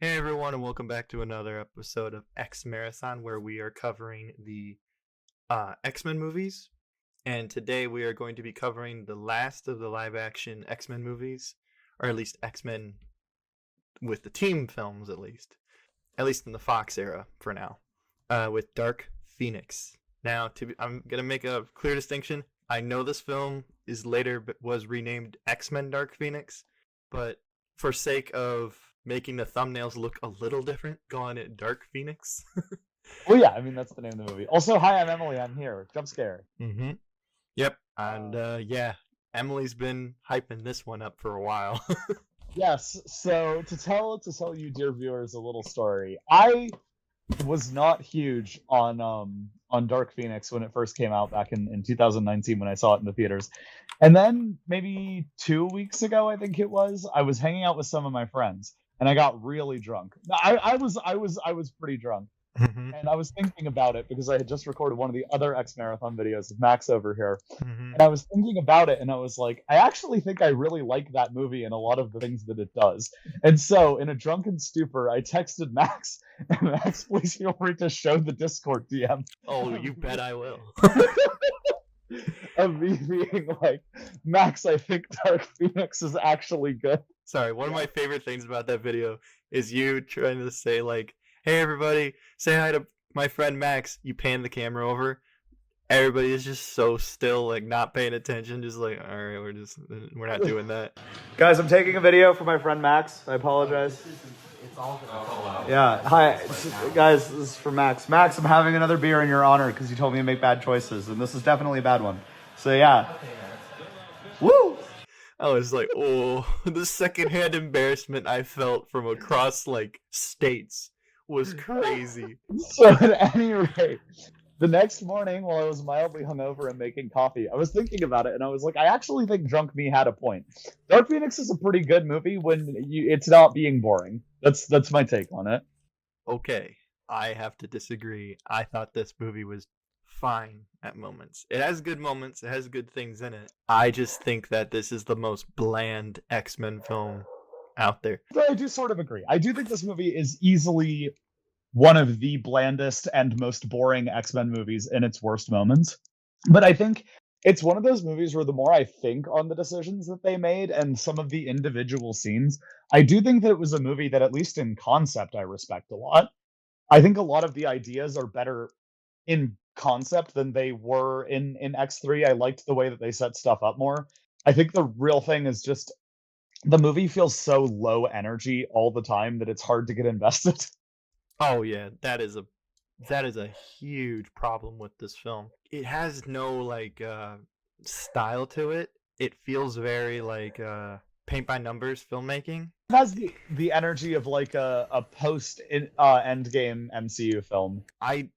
Hey everyone, and welcome back to another episode of X Marathon, where we are covering the X-Men movies. And today we are going to be covering the last of the live-action X-Men movies, or at least X-Men with the team films, at least in the Fox era for now, with Dark Phoenix. Now, I'm gonna make a clear distinction. I know this film was renamed X-Men Dark Phoenix, but for sake of making the thumbnails look a little different, calling it Dark Phoenix. Well, yeah, I mean, that's the name of the movie. Also, hi, I'm Emily. I'm here. Jump scare. Mm-hmm. Yep. And yeah, Emily's been hyping this one up for a while. Yes. So to tell you, dear viewers, a little story. I was not huge on Dark Phoenix when it first came out back in 2019 when I saw it in the theaters. And then maybe 2 weeks ago, I think it was, I was hanging out with some of my friends and I got really drunk. I was pretty drunk. Mm-hmm. And I was thinking about it because I had just recorded one of the other X Marathon videos of Max over here. Mm-hmm. And I was thinking about it and I was like, I actually think I really like that movie and a lot of the things that it does. And so, in a drunken stupor, I texted Max, and Max, please feel free to show the Discord DM. Oh, you bet I will. Of me being like, Max, I think Dark Phoenix is actually good. Sorry, one of my favorite things about that video is you trying to say, like, hey everybody, say hi to my friend Max. You pan the camera over. Everybody is just so still, like not paying attention, just like, all right, we're not doing that. Guys, I'm taking a video for my friend Max. I apologize. Yeah, hi, guys, this is for Max. Max, I'm having another beer in your honor because you told me to make bad choices, and this is definitely a bad one. So yeah. Woo! I was like, oh, the secondhand embarrassment I felt from across like states was crazy. So at any rate, the next morning while I was mildly hungover and making coffee, I was thinking about it and I was like, I actually think Drunk Me had a point. Dark Phoenix is a pretty good movie when it's not being boring. That's my take on it. Okay, I have to disagree. I thought this movie was fine at moments. It has good moments, it has good things in it. I just think that this is the most bland X-Men film out there. But I do sort of agree. I do think this movie is easily one of the blandest and most boring X-Men movies in its worst moments. But I think it's one of those movies where the more I think on the decisions that they made and some of the individual scenes, I do think that it was a movie that, at least in concept, I respect a lot. I think a lot of the ideas are better in concept than they were in X3. I liked the way that they set stuff up more. I think the real thing is just the movie feels so low energy all the time that it's hard to get invested. Oh yeah, that is a huge problem with this film. It has no like style to it. It feels very like paint by numbers filmmaking. It has the energy of like a post Endgame MCU film. I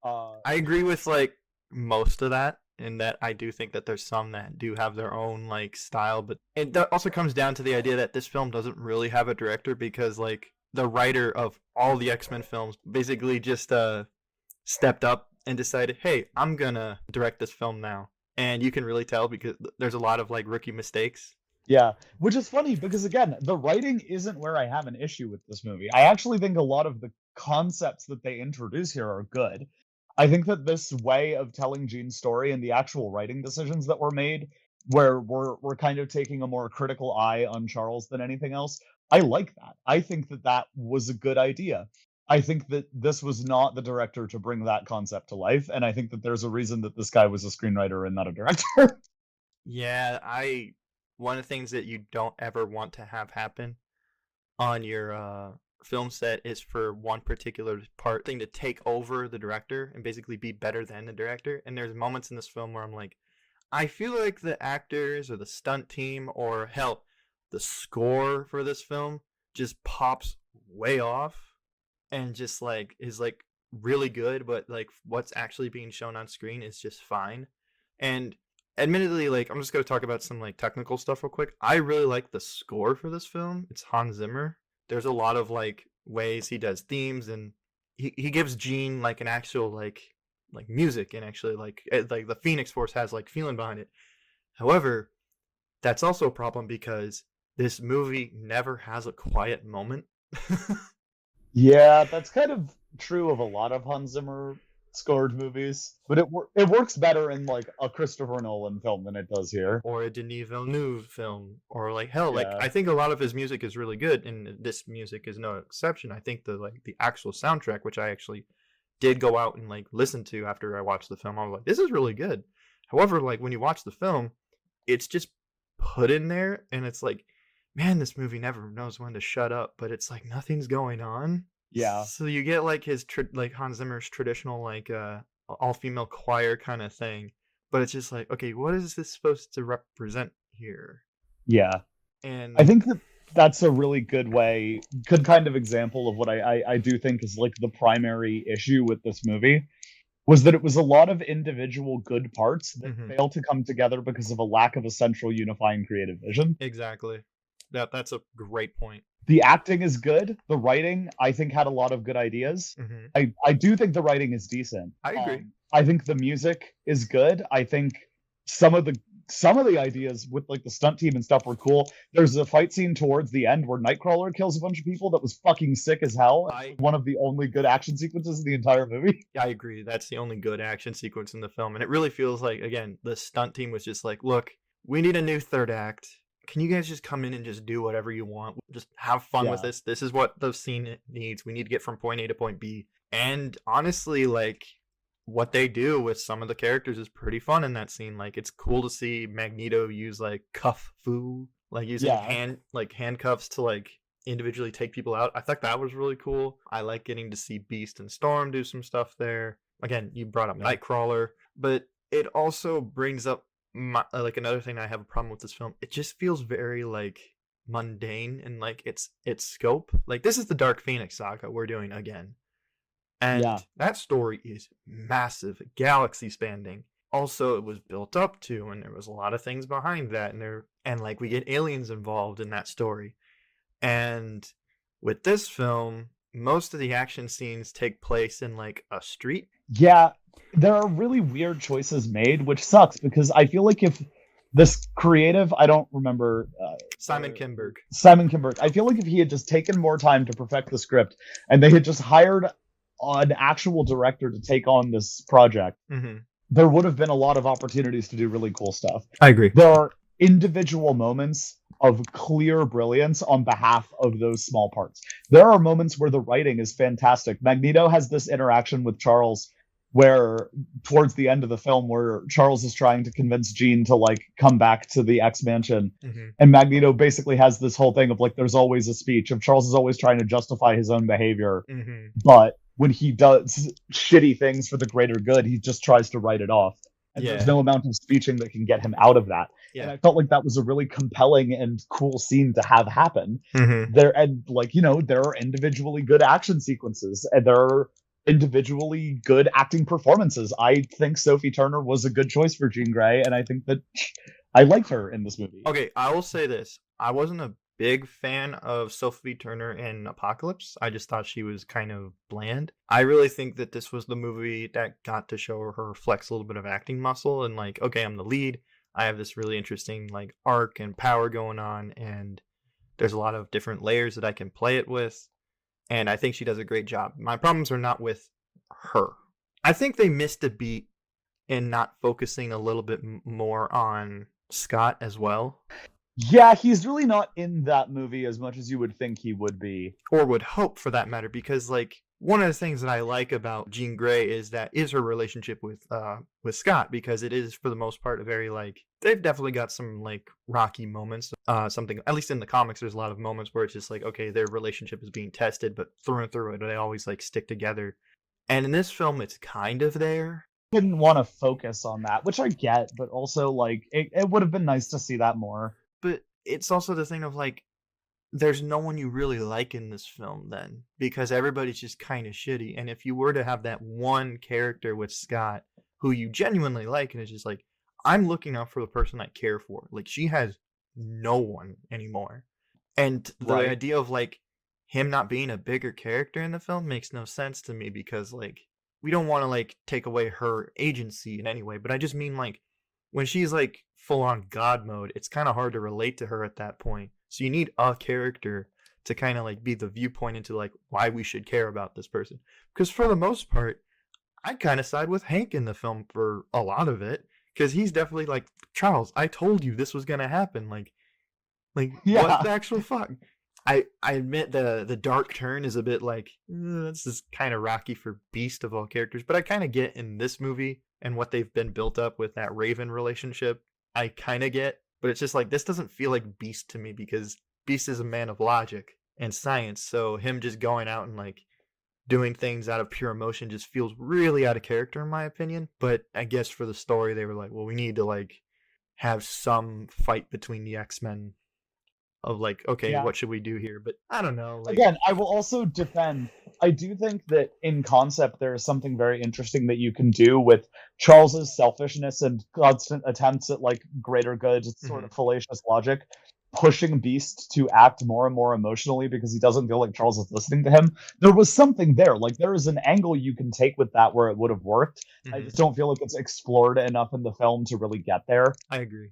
agree with like most of that, in that I do think that there's some that do have their own like style, but it also comes down to the idea that this film doesn't really have a director, because like the writer of all the X-Men films basically just stepped up and decided, hey, I'm gonna direct this film now. And you can really tell because there's a lot of like rookie mistakes. Yeah, which is funny because, again, the writing isn't where I have an issue with this movie. I actually think a lot of the concepts that they introduce here are good. I think that this way of telling Jean's story and the actual writing decisions that were made, where we're kind of taking a more critical eye on Charles than anything else, I like that. I think that that was a good idea. I think that this was not the director to bring that concept to life, and I think that there's a reason that this guy was a screenwriter and not a director. Yeah, one of the things that you don't ever want to have happen on your film set is for one particular part thing to take over the director and basically be better than the director. And there's moments in this film where I'm like, I feel like the actors or the stunt team or hell, the score for this film just pops way off and just like is like really good, but like what's actually being shown on screen is just fine. And admittedly, like, I'm just going to talk about some like technical stuff real quick. I really like the score for this film. It's Hans Zimmer. There's a lot of like ways he does themes, and he gives Jean like an actual like music, and actually like the Phoenix Force has like feeling behind it. However, that's also a problem because this movie never has a quiet moment. Yeah, that's kind of true of a lot of Hans Zimmer scored movies, but it works better in like a Christopher Nolan film than it does here. Or a Denis Villeneuve film, or like hell, like Yeah. I think a lot of his music is really good, and this music is no exception. I think the actual soundtrack, which I actually did go out and like listen to after I watched the film, I was like, this is really good. However, like when you watch the film, it's just put in there, and it's like, man, this movie never knows when to shut up, but it's like nothing's going on. Yeah. So you get like like Hans Zimmer's traditional like all female choir kind of thing, but it's just like, okay, what is this supposed to represent here? Yeah. I And think that that's a really good kind of example of what I do think is like the primary issue with this movie was that it was a lot of individual good parts that mhm, fail to come together because of a lack of a central unifying creative vision. exactly, that's a great point. The acting is good. The writing, I think, had a lot of good ideas. Hmm. I do think the writing is decent. I agree. I think the music is good. I think some of the some of the ideas with like the stunt team and stuff were cool. There's a fight scene towards the end where Nightcrawler kills a bunch of people that was fucking sick as hell. I One of the only good action sequences in the entire movie. I agree. That's the only good action sequence in the film, and it really feels like again the stunt team was just like, look, we need a new third act. Can you guys just come in and just do whatever you want? Just have fun with Yeah. this. This is what the scene needs. We need to get from point A to point B. And honestly, like what they do with some of the characters is pretty fun in that scene. Like it's cool to see Magneto use like cuff fu, like using Yeah. handcuffs to like individually take people out. I thought that was really cool. I like getting to see Beast and Storm do some stuff there. Again, you brought up Yeah. Nightcrawler, but it also brings up like another thing I have a problem with this film. It just feels very like mundane and like its scope. Like this is the Dark Phoenix saga we're doing again. Yeah. And that story is massive, galaxy spanning. Also, it was built up to, and there was a lot of things behind that, and like we get aliens involved in that story. And with this film, most of the action scenes take place in like a street. Yeah, there are really weird choices made, which sucks because I feel like if this creative, I don't remember Simon Kinberg. Simon Kinberg. I feel like if he had just taken more time to perfect the script and they had just hired an actual director to take on this project, Mm-hmm. there would have been a lot of opportunities to do really cool stuff. I agree. There are individual moments of clear brilliance on behalf of those small parts. There are moments where the writing is fantastic. Magneto has this interaction with Charles where towards the end of the film where Charles is trying to convince Jean to like come back to the X Mansion, Mm-hmm. and Magneto basically has this whole thing of like there's always a speech of Charles is always trying to justify his own behavior, Mm-hmm. but when he does shitty things for the greater good, he just tries to write it off. And Yeah. there's no amount of speeching that can get him out of that. Yeah. And I felt like that was a really compelling and cool scene to have happen. Mm-hmm. There and like, there are individually good action sequences and there are individually good acting performances. I think Sophie Turner was a good choice for Jean Grey, and I think that I liked her in this movie. Okay, I will say this. I wasn't a big fan of Sophie Turner in Apocalypse. I just thought she was kind of bland. I really think that this was the movie that got to show her flex a little bit of acting muscle and like, okay, I'm the lead. I have this really interesting like arc and power going on, and there's a lot of different layers that I can play it with. And I think she does a great job. My problems are not with her. I think they missed a beat in not focusing a little bit more on Scott as well. Yeah, he's really not in that movie as much as you would think he would be. Or would hope for that matter, because like one of the things that I like about Jean Grey is her relationship with Scott, because it is for the most part a very like they've definitely got some like rocky moments. Something at least in the comics, there's a lot of moments where it's just like, okay, their relationship is being tested, but through and through it, they always like stick together. And in this film, it's kind of there. Didn't want to focus on that, which I get, but also like it would have been nice to see that more. But it's also the thing of like there's no one you really like in this film then, because everybody's just kind of shitty. And if you were to have that one character with Scott who you genuinely like, and it's just like, I'm looking out for the person I care for. Like she has no one anymore. And the Right. idea of like him not being a bigger character in the film makes no sense to me, because like we don't want to like take away her agency in any way, but I just mean like when she's like full on God mode, it's kind of hard to relate to her at that point. So you need a character to kind of like be the viewpoint into like why we should care about this person. Because for the most part, I kind of side with Hank in the film for a lot of it, because he's definitely like, Charles, I told you this was gonna happen. Like what Yeah. the actual fuck? I admit the dark turn is a bit like, this is kind of rocky for Beast of all characters, but I kind of get in this movie and what they've been built up with that Raven relationship. I kind of get, but it's just like this doesn't feel like Beast to me because Beast is a man of logic and science, so him just going out and like doing things out of pure emotion just feels really out of character in my opinion. But I guess for the story they were like, well, we need to like have some fight between the X-Men of like, okay, Yeah. what should we do here? But I don't know. Like, Again, I will also defend. I do think that in concept there is something very interesting that you can do with Charles's selfishness and constant attempts at like greater good, sort of fallacious logic, pushing Beast to act more and more emotionally because he doesn't feel like Charles is listening to him. There was something there. Like there is an angle you can take with that where it would have worked. I just don't feel like it's explored enough in the film to really get there. I agree.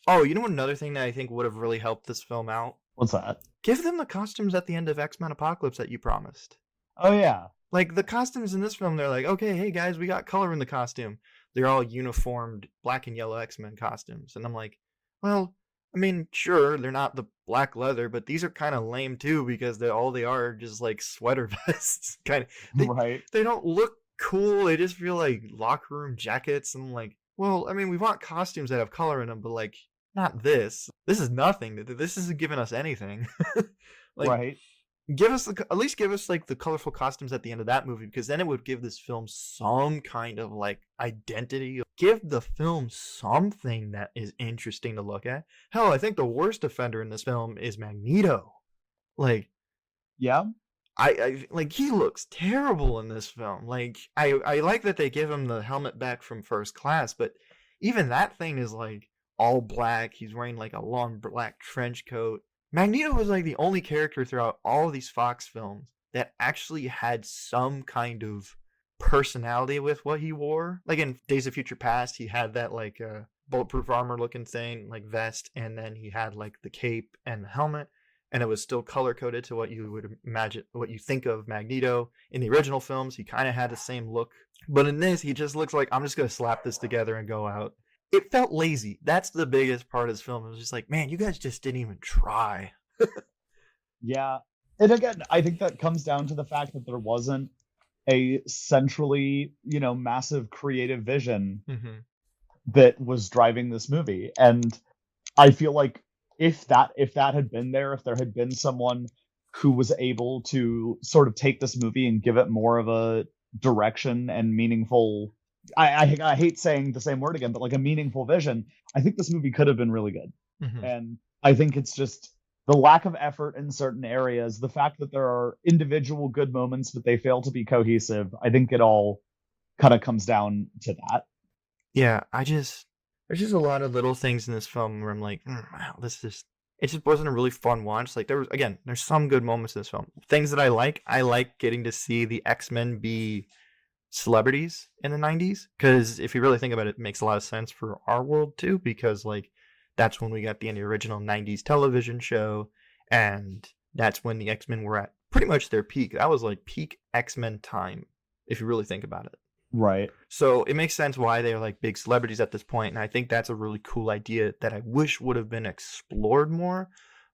Oh, you know another thing that I think would have really helped this film out? What's that? Give them the costumes at the end of X-Men Apocalypse that you promised. Oh yeah. Like the costumes in this film, they're like, okay, hey guys, we got color in the costume. They're all uniformed black and yellow X-Men costumes. And I'm like, well, I mean, sure, they're not the black leather, but these are kind of lame too because they are just like sweater vests. Kind of, Right. they don't look cool. They just feel like locker room jackets. And I'm like, well, I mean, we want costumes that have color in them, but like, not this. This is nothing. This isn't giving us anything. Like, Right. give us at least give us like the colorful costumes at the end of that movie, because then it would give this film some kind of like identity. Give the film something that is interesting to look at. Hell, I think the worst offender in this film is Magneto. Like, Yeah. I like he looks terrible in this film. Like I like that they give him the helmet back from First Class, but even that thing is like all black. He's wearing like a long black trench coat. Magneto was like the only character throughout all of these Fox films that actually had some kind of personality with what he wore. Like in Days of Future Past, he had that like bulletproof armor looking thing, like vest, and then he had like the cape and the helmet, and it was still color coded to what you would imagine, what you think of Magneto. In the original films, he kind of had the same look, but in this, he just looks like, I'm just gonna slap this together and go out. It felt lazy. That's the biggest part of this film. It was just like, man, you guys just didn't even try. Yeah. And again, I think that comes down to the fact that there wasn't a centrally, massive creative vision that was driving this movie. And I feel like if that had been there, if there had been someone who was able to sort of take this movie and give it more of a direction and meaningful, I hate saying the same word again, but like a meaningful vision, I think this movie could have been really good. And I think it's just the lack of effort in certain areas, the fact that there are individual good moments, but they fail to be cohesive. I think it all kind of comes down to that. Yeah, there's just a lot of little things in this film where I'm like, wow, it just wasn't a really fun watch. Like there's some good moments in this film. Things that I like getting to see the X-Men be celebrities in the 90s, because if you really think about it, it makes a lot of sense for our world too, because like that's when we got the original 90s television show, and that's when the X-Men were at pretty much their peak. That was like peak X-Men time, if you really think about it. Right. So it makes sense why they're like big celebrities at this point, and I think that's a really cool idea that I wish would have been explored more.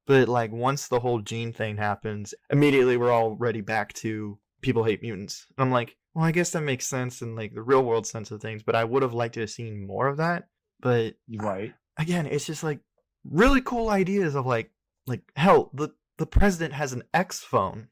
But like once the whole gene thing happens, immediately we're already back to people hate mutants. And I'm like, well, I guess that makes sense in like the real world sense of things, but I would have liked to have seen more of that. But right. Again, it's just like really cool ideas of like hell, the president has an X phone.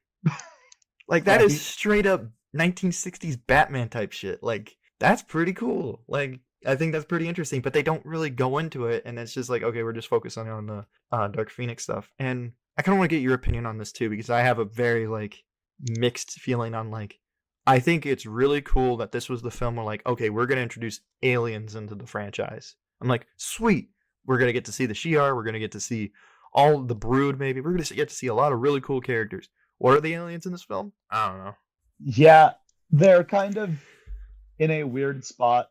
Like that is straight up 1960s Batman type shit. Like that's pretty cool. Like I think that's pretty interesting, but they don't really go into it, and it's just like, okay, we're just focusing on the Dark Phoenix stuff. And I kind of want to get your opinion on this too, because I have a very like mixed feeling on like, I think it's really cool that this was the film where like, okay, we're going to introduce aliens into the franchise. I'm like, sweet. We're going to get to see the Shi'ar. We're going to get to see all the Brood, maybe. We're going to get to see a lot of really cool characters. What are the aliens in this film? I don't know. Yeah, they're kind of in a weird spot.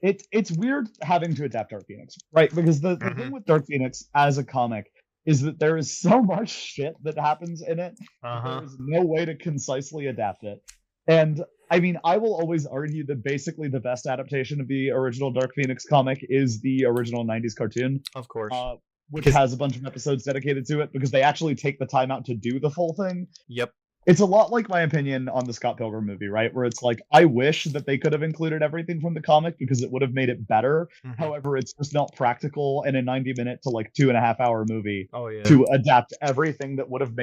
It's weird having to adapt Dark Phoenix, right? Because the thing with Dark Phoenix as a comic is that there is so much shit that happens in it that Uh-huh. there is no way to concisely adapt it. And I mean, I will always argue that basically the best adaptation of the original Dark Phoenix comic is the original 90s cartoon, Of course. uh, which Because has a bunch of episodes dedicated to it because they actually take the time out to do the full thing. yep. It's a lot like my opinion on the Scott Pilgrim movie, right? Where it's like, I wish that they could have included everything from the comic because it would have made it better. Mhm. However, it's just not practical in a 90-minute to like 2.5 hour movie Oh yeah. to adapt everything that would have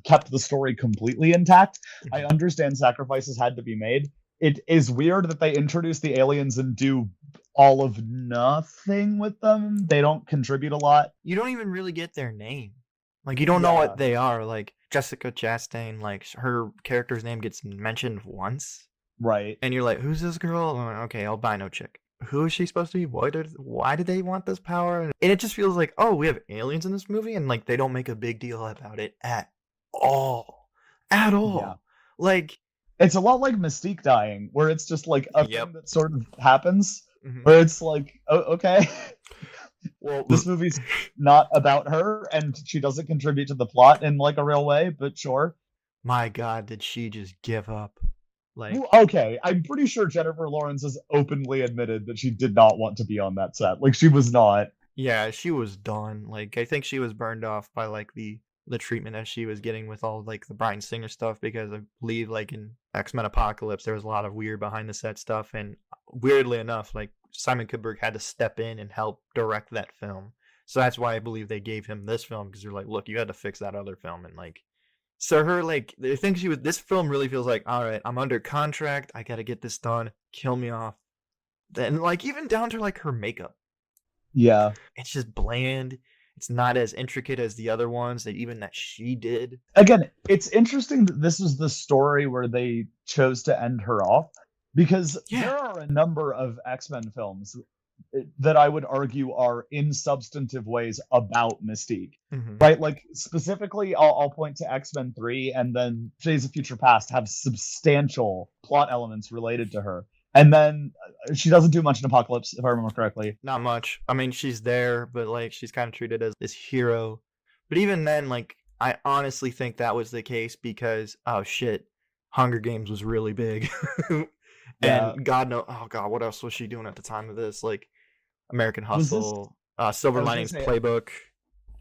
kept the story completely intact. I Mhm. understand sacrifices had to be made. It is weird that they introduce the aliens and do all of nothing with them. They don't contribute a lot. You don't even really get their name. Like you don't know Yeah. what they are. Like Jessica Chastain, like her character's name gets mentioned once, Right. and you're like, "Who's this girl?" I'm like, okay, albino chick. Who is she supposed to be? Why did they want this power? And it just feels like, oh, we have aliens in this movie, and like they don't make a big deal about it at all, at all. Yeah. Like, It's a lot like Mystique dying, where it's just like a Yep. thing that sort of happens, mhm. where it's like, oh, okay, Well, this movie's not about her, and she doesn't contribute to the plot in like a real way, but sure. my God, did she just give up? Like, Well, okay, I'm pretty sure Jennifer Lawrence has openly admitted that she did not want to be on that set. Like, she was not. yeah, she was done. Like, I think she was burned off by like the treatment that she was getting with all like the Bryan Singer stuff because I believe like in X-Men Apocalypse there was a lot of weird behind the set stuff, and weirdly enough, like Simon Kubrick had to step in and help direct that film. So that's why I believe they gave him this film because they're like, look, you had to fix that other film, and like so her like they think she was this film really feels like, all right, I'm under contract, I gotta get this done, kill me off. Then like even down to like her makeup, Yeah. it's just bland. It's not as intricate as the other ones that even that she did. Again, it's interesting that this is the story where they chose to end her off because Yeah. there are a number of X-Men films that I would argue are in substantive ways about Mystique, Mhm. right? Like specifically, I'll point to X-Men 3 and then Days of Future Past have substantial plot elements related to her. And then she doesn't do much in Apocalypse, if I remember correctly. Not much. I mean, she's there, but like she's kind of treated as this hero. But even then, like I honestly think that was the case because oh shit, Hunger Games was really big, Yeah. and God know, oh god, what else was she doing at the time of this? Like American Was this? Hustle, Silver I was gonna Linings say, Playbook.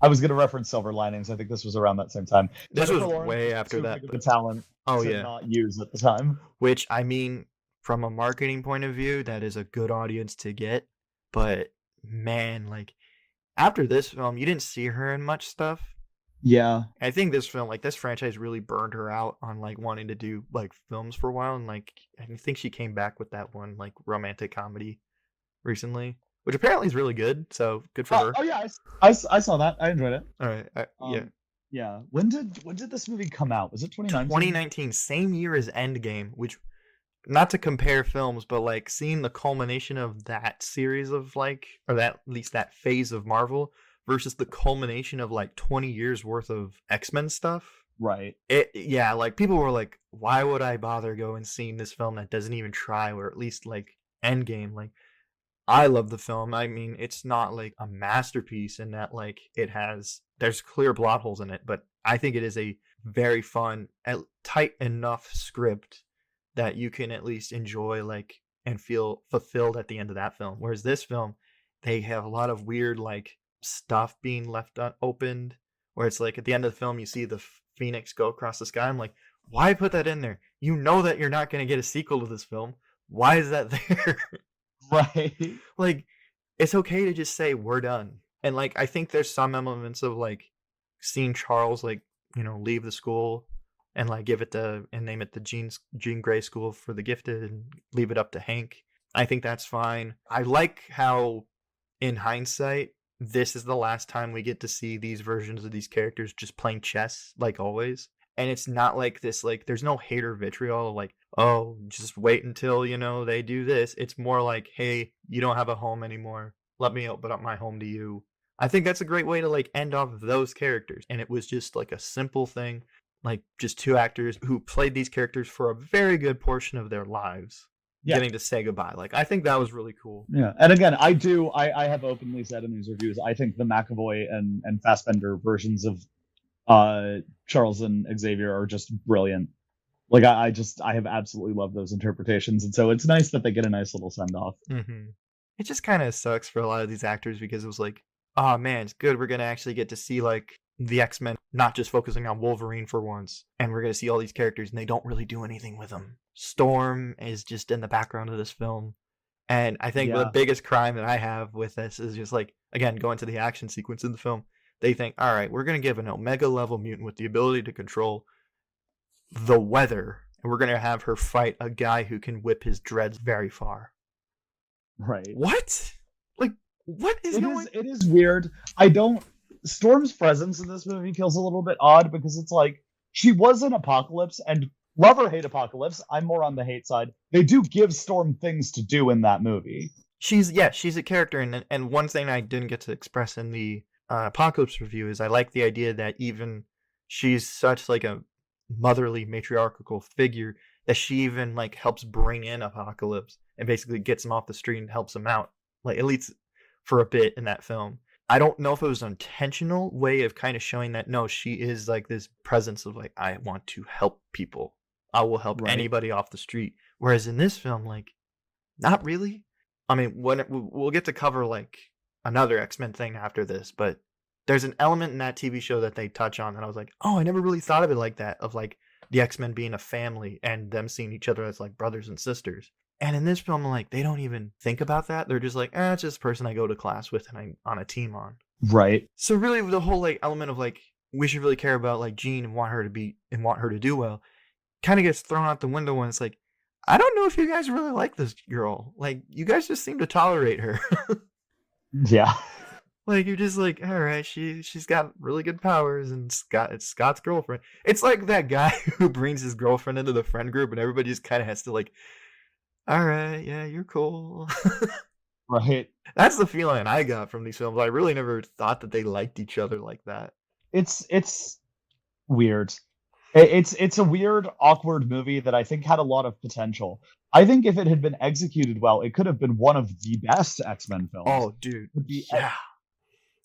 I was going to reference Silver Linings. I think this was around that same time. This was Jennifer Lawrence way was after too that. big of a But, talent oh to yeah, not use at the time. which I mean, from a marketing point of view, that is a good audience to get. But man, like after this film, you didn't see her in much stuff. Yeah. I think this film, like this franchise, really burned her out on like wanting to do like films for a while, and like I think she came back with that one like romantic comedy recently, which apparently is really good. So good for her. Oh yeah, I saw that. I enjoyed it. All right, yeah. Yeah. When did this movie come out? Was it 2019? 2019, same year as Endgame, which not to compare films, but like seeing the culmination of that series of like, or that at least that phase of Marvel versus the culmination of like 20 years worth of X-Men stuff. Right. Yeah, like people were like, why would I bother going seeing this film that doesn't even try, or at least like Endgame? Like, I love the film. I mean, it's not like a masterpiece in that like there's clear plot holes in it, but I think it is a very fun, tight enough script that you can at least enjoy like and feel fulfilled at the end of that film. Whereas this film, they have a lot of weird like stuff being left unopened, where it's like at the end of the film you see the phoenix go across the sky. I'm like, why put that in there? You know that you're not going to get a sequel to this film. Why is that there? Right. Like, it's okay to just say we're done. And like I think there's some elements of like seeing Charles like, leave the school and like give it to and name it the Jean Grey School for the Gifted and leave it up to Hank. I think that's fine. I like how in hindsight this is the last time we get to see these versions of these characters just playing chess like always. And it's not like this like there's no hate or vitriol like, oh, just wait until they do this. It's more like, hey, you don't have a home anymore, let me open up my home to you. I think that's a great way to like end off those characters. And it was just like a simple thing, like just two actors who played these characters for a very good portion of their lives. Yeah. getting to say goodbye. Like, I think that was really cool. Yeah, and again, I have openly said in these reviews, I think the McAvoy and Fassbender versions of Charles and Xavier are just brilliant. Like, I have absolutely loved those interpretations, and so it's nice that they get a nice little send off. Mm-hmm. It just kind of sucks for a lot of these actors because it was like, oh man, it's good. We're gonna actually get to see like the X-Men not just focusing on Wolverine for once, and we're gonna see all these characters and they don't really do anything with them. Storm is just in the background of this film, and I think the biggest crime that I have with this is just like, again, going to the action sequence in the film. They think, all right, we're gonna give an Omega level mutant with the ability to control the weather, and we're gonna have her fight a guy who can whip his dreads very far. Right. What? Like, what is going? It is weird. Storm's presence in this movie feels a little bit odd because it's like she was in Apocalypse, and love or hate Apocalypse, I'm more on the hate side. They do give Storm things to do in that movie. She's a character, and one thing I didn't get to express in the Apocalypse review is I like the idea that even she's such like a motherly matriarchal figure that she even like helps bring in Apocalypse and basically gets him off the street and helps him out, like at least for a bit in that film. I don't know if it was an intentional way of kind of showing that no, she is like this presence of like, I want to help people. I will help anybody off the street. Whereas in this film, like, not really. I mean, we'll get to cover like another X-Men thing after this, but there's an element in that TV show that they touch on, and I was like, oh, I never really thought of it like that, of like the X-Men being a family and them seeing each other as like brothers and sisters. And in this film, like, they don't even think about that. They're just like, it's just a person I go to class with and I'm on a team on. Right. So really, the whole like element of like we should really care about like Jean and want her to do well, kind of gets thrown out the window when it's like, I don't know if you guys really like this girl. Like, you guys just seem to tolerate her. Yeah. Like, you're just like, all right, she's got really good powers, and it's Scott's girlfriend. It's like that guy who brings his girlfriend into the friend group, and everybody just kind of has to like, all right, yeah, you're cool. Right. That's the feeling I got from these films. I really never thought that they liked each other like that. It's weird. It's a weird, awkward movie that I think had a lot of potential. I think if it had been executed well, it could have been one of the best X-Men films. Oh, dude. Yeah.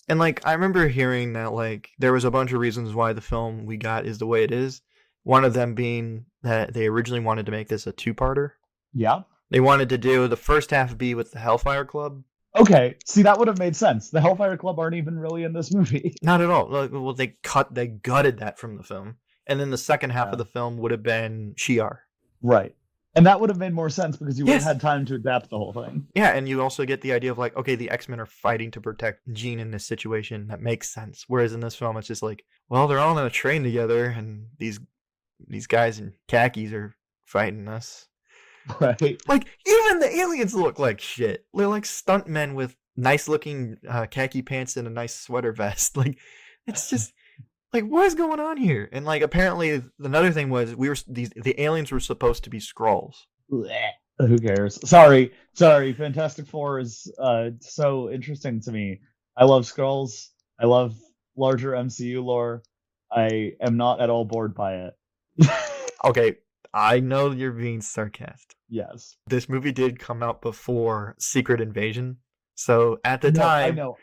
And, like, I remember hearing that, like, there was a bunch of reasons why the film we got is the way it is. One of them being that they originally wanted to make this a two-parter. Yeah. They wanted to do the first half be with the Hellfire Club. Okay, see, that would have made sense. The Hellfire Club aren't even really in this movie. Not at all. Like, well, they gutted that from the film. And then the second half of the film would have been Shi'ar. Right. And that would have made more sense because you would have had time to adapt the whole thing. Yeah, and you also get the idea of like, okay, the X-Men are fighting to protect Jean in this situation. That makes sense. Whereas in this film, it's just like, well, they're all on a train together, and these guys in khakis are fighting us. Right. Like, even the aliens look like shit. They're like stuntmen with nice-looking khaki pants and a nice sweater vest. Like, it's just... Like, what is going on here? And like, apparently, another thing was the aliens were supposed to be Skrulls. Who cares? Sorry. Fantastic Four is so interesting to me. I love Skrulls. I love larger MCU lore. I am not at all bored by it. Okay, I know you're being sarcastic. Yes. This movie did come out before Secret Invasion, so at the time, I know.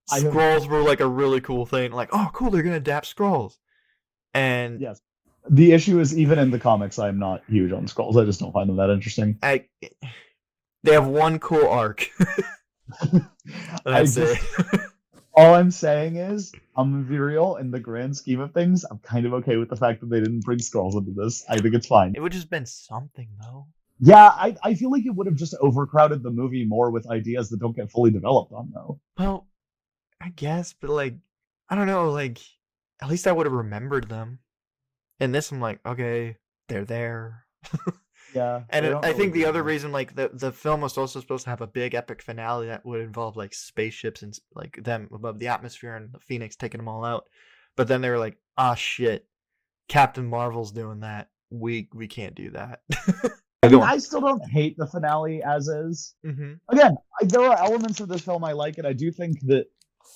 Skrulls were like a really cool thing. Like, oh, cool, they're gonna adapt Skrulls. And yes, the issue is even in the comics, I'm not huge on Skrulls. I just don't find them that interesting. They have one cool arc. That's it. All I'm saying is, I'm gonna be real. In the grand scheme of things, I'm kind of okay with the fact that they didn't bring Skrulls into this. I think it's fine. It would just been something, though. Yeah, I feel like it would have just overcrowded the movie more with ideas that don't get fully developed on, though. Well, I guess, but like, I don't know, like, at least I would have remembered them. In this, I'm like, okay, they're there. Yeah. And I think the other reason, like, the film was also supposed to have a big epic finale that would involve, like, spaceships and, like, them above the atmosphere and the Phoenix taking them all out. But then they were like, shit, Captain Marvel's doing that. We can't do that. I mean, I still don't hate the finale as is. Mm-hmm. Again, there are elements of this film I like, and I do think that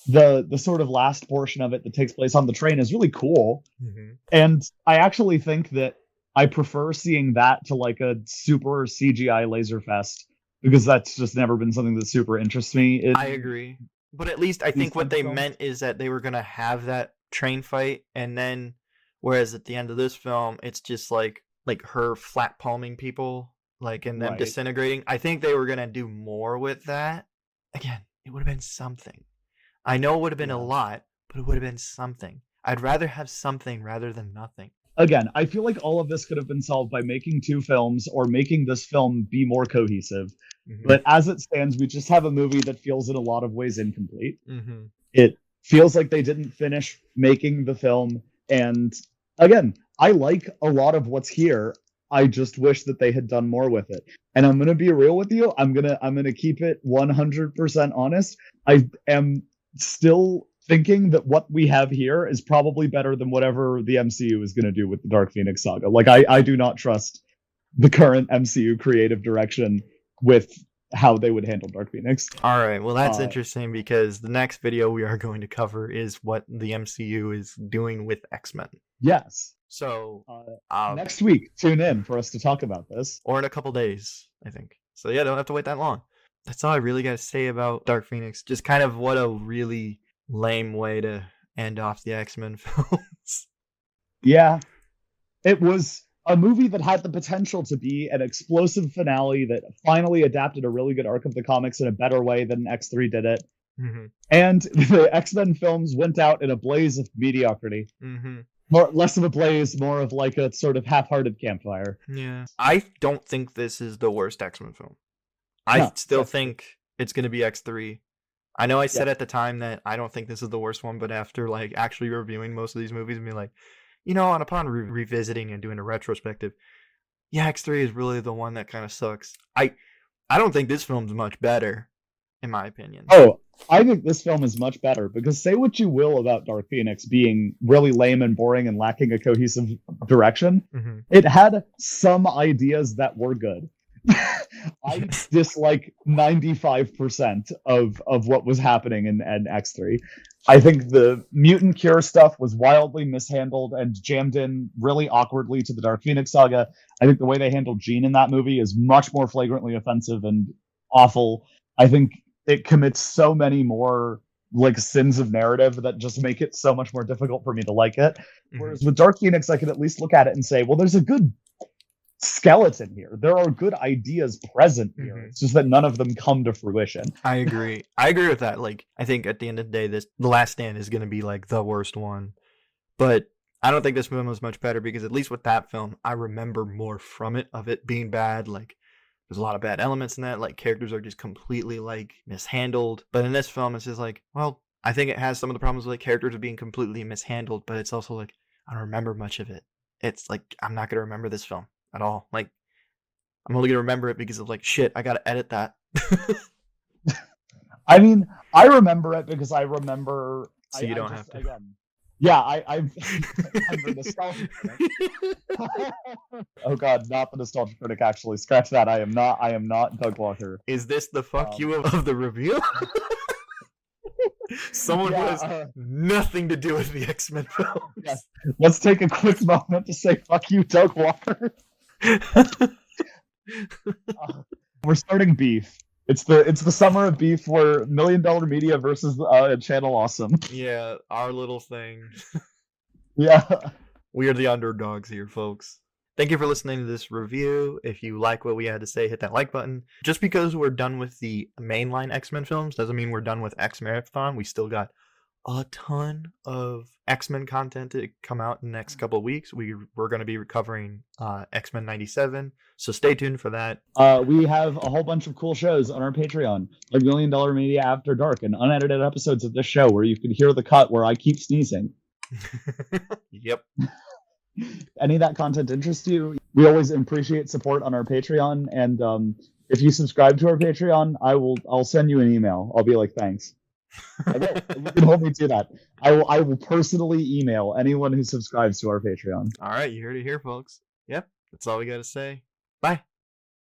the sort of last portion of it that takes place on the train is really cool. Mm-hmm. And I actually think that I prefer seeing that to like a super CGI laser fest because that's just never been something that super interests me I in agree. But at least I these think what kinds of they films. meant is that they were going to have that train fight, and then whereas at the end of this film it's just like her flat palming people, like, and them Right. disintegrating. I think they were going to do more with that. Again, it would have been something. I know it would have been a Yeah. lot, but it would have been something. I'd rather have something rather than nothing. Again, I feel like all of this could have been solved by making two films or making this film be more cohesive. Mm-hmm. But as it stands, we just have a movie that feels in a lot of ways incomplete. Mm-hmm. It feels like they didn't finish making the film. And again, I like a lot of what's here. I just wish that they had done more with it. And I'm gonna be real with you. I'm gonna keep it 100% honest. I am still thinking that what we have here is probably better than whatever the MCU is gonna do with the Dark Phoenix saga. Like I do not trust the current MCU creative direction with how they would handle Dark Phoenix. All right, well, that's interesting because the next video we are going to cover is what the MCU is doing with X-Men. Yes. So next week, tune in for us to talk about this. Or in a couple days, I think. So yeah, don't have to wait that long. That's all I really got to say about Dark Phoenix. Just kind of what a really lame way to end off the X-Men films. Yeah. It was a movie that had the potential to be an explosive finale that finally adapted a really good arc of the comics in a better way than X3 did it. Mm-hmm. And the X-Men films went out in a blaze of mediocrity. Mm-hmm. Less of a blaze, more of like a sort of half-hearted campfire. Yeah. I don't think this is the worst X-Men film. I still think it's going to be X3. I know I said at the time that I don't think this is the worst one, but after like actually reviewing most of these movies and being like, you know, and upon revisiting and doing a retrospective, yeah, X3 is really the one that kind of sucks. I don't think this film's much better, in my opinion. Oh, I think this film is much better because say what you will about Dark Phoenix being really lame and boring and lacking a cohesive direction, it had some ideas that were good. I dislike 95% of what was happening in X3. I think the mutant cure stuff was wildly mishandled and jammed in really awkwardly to the Dark Phoenix saga. I think the way they handled Jean in that movie is much more flagrantly offensive and awful. I think it commits so many more like sins of narrative that just make it so much more difficult for me to like it. Whereas with Dark Phoenix, I could at least look at it and say, well, there's a good skeleton here. There are good ideas present here. It's just that none of them come to fruition. I agree. I agree with that. Like, I think at the end of the day, The Last Stand is going to be like the worst one. But I don't think this film was much better because at least with that film, I remember more from it, of it being bad. Like, there's a lot of bad elements in that. Like, characters are just completely like mishandled. But in this film, it's just like, well, I think it has some of the problems with like characters being completely mishandled, but it's also like, I don't remember much of it. It's like, I'm not going to remember this film at all. Like, I'm only gonna remember it because of like, shit, I gotta edit that. I mean, I remember it because I remember. So you don't have to. Again, yeah, I'm the nostalgia critic. Oh god, not the nostalgia critic. Actually, scratch that. I am not Doug Walker. Is this the fuck you of the review? Someone who has nothing to do with the X-Men films. Yes. Let's take a quick moment to say fuck you, Doug Walker. We're starting beef. It's the summer of beef where $1 Million Media versus Channel Awesome. Yeah, our little thing. Yeah. We are the underdogs here, folks. Thank you for listening to this review. If you like what we had to say, hit that like button. Just because we're done with the mainline X-Men films doesn't mean we're done with X-Marathon. We still got a ton of X-Men content to come out in the next couple of weeks. We're going to be covering X-Men 97, so stay tuned for that. We have a whole bunch of cool shows on our Patreon, like $1 Million Media After Dark, and unedited episodes of this show where you can hear the cut where I keep sneezing. Yep. Any of that content interests you? We always appreciate support on our Patreon, and if you subscribe to our Patreon, I'll send you an email. I'll be like, thanks. I will. You can hold me to that. I will personally email anyone who subscribes to our Patreon. All right, you heard it here, folks. Yep, that's all we got to say. Bye.